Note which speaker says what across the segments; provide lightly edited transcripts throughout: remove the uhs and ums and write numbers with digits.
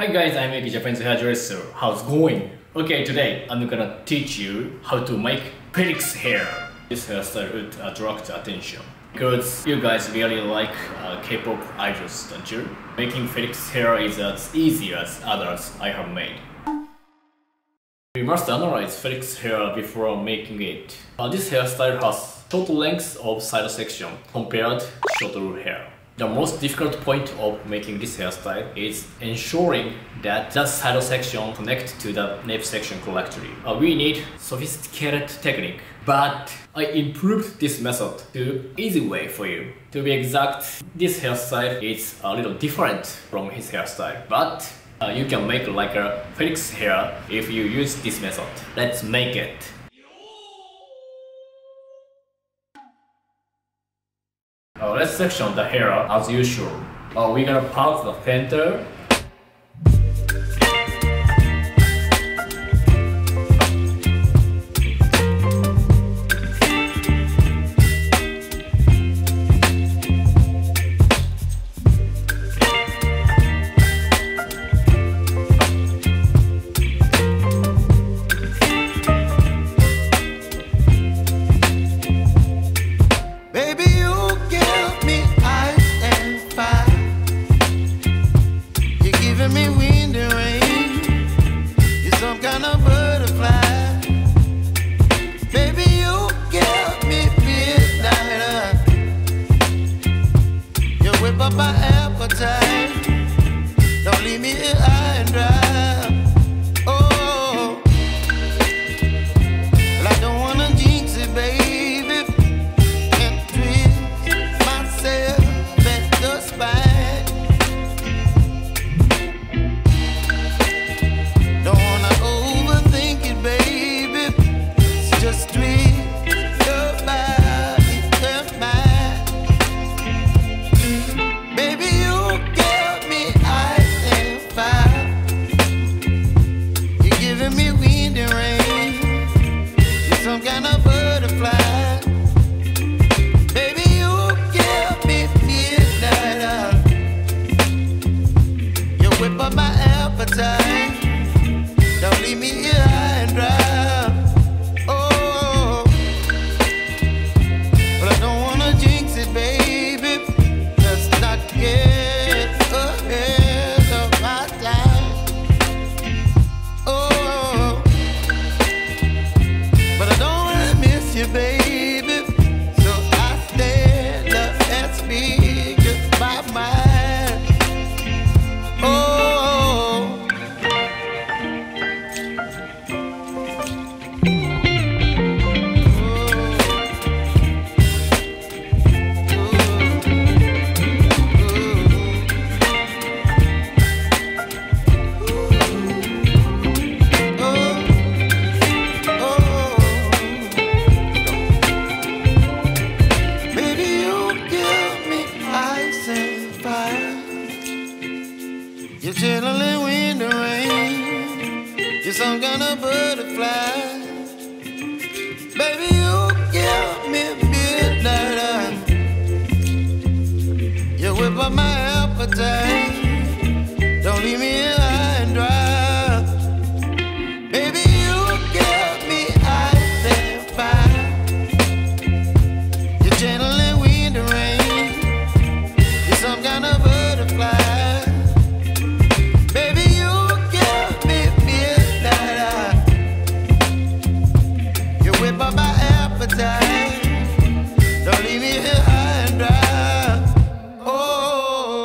Speaker 1: Hi guys, I'm Eki, Japanese hairdresser. How's it going? Okay, today I'm gonna teach you how to make Felix hair. This hairstyle would attract attention because you guys really like K-pop idols, don't you? Making Felix hair is as easy as others I have made. We must analyze Felix hair before making it. This hairstyle has short length of side section compared to shorter hair. The most difficult point of making this hairstyle is ensuring that the side section connect to the nape section correctly. We need sophisticated technique, but I improved this method to easy way for you. To be exact, this hairstyle is a little different from his hairstyle, but you can make like a Felix hair if you use this method. Let's make it. Let's section the hair as usual. We're gonna part the center.
Speaker 2: My appetite, don't leave me here high and dry. Oh, well, I don't wanna jinx it, baby, and twist myself at the spine. Don't wanna overthink it, baby. It's just twist your body and mine. My appetite, don't leave me here high and dry. Oh, but I don't wanna jinx it, baby. Let's not get ahead of my time. Oh, but I don't wanna miss you, baby. So I stand up and speak just my mind. Oh. You're chilling in the rain. You're some kind of butterfly. Baby, you give me midnight. You whip up my appetite. Don't leave me here high and dry. Baby, you give me ice and fire. You're channeling wind and rain. You're some kind of butterfly. My appetite, don't leave me here high and dry. Oh,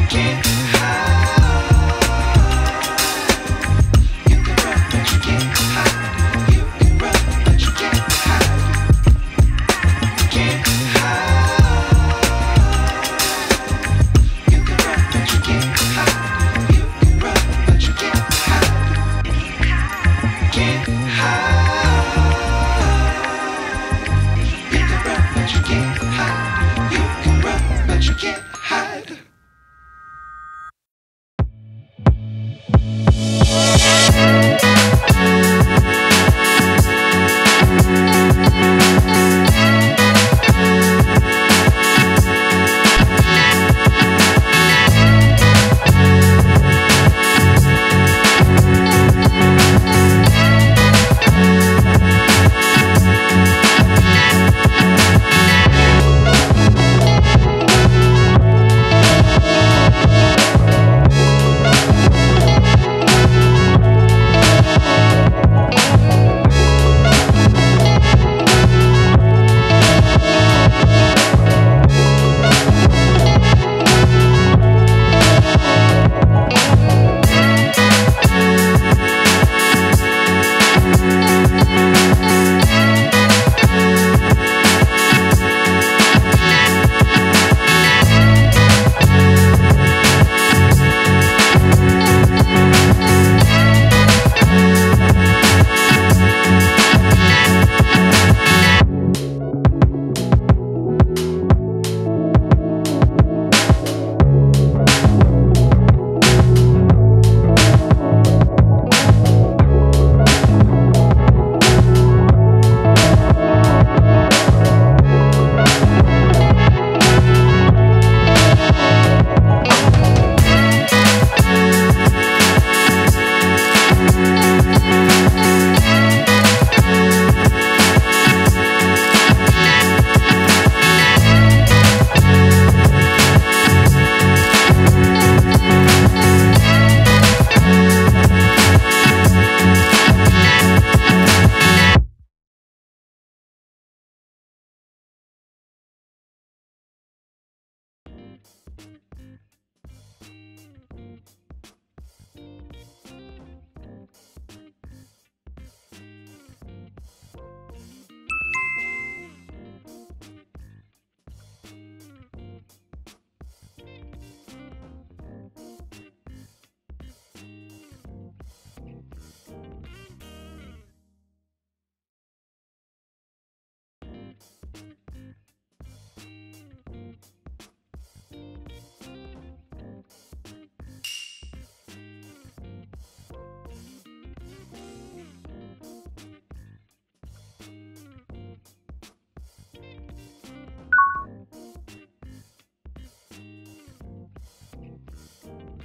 Speaker 2: can't hide. You can run, but you can't hide. You can run, but you can't hide. You can't hide. You can run, but you can't hide. You can run, but you can't hide. Can't hide. You can run, but you can't hide. You can run, but you can't hide.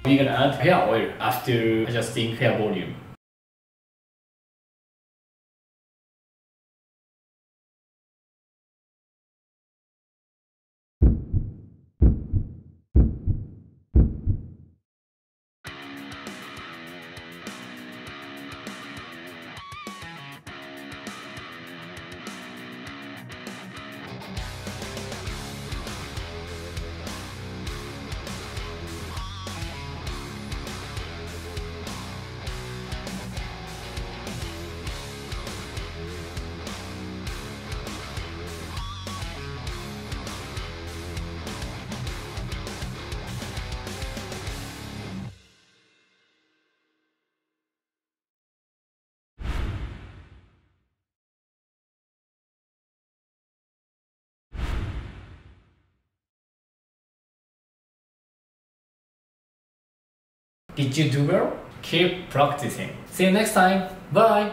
Speaker 1: We're gonna add hair oil after adjusting hair volume. Did you do well? Keep practicing. See you next time. Bye!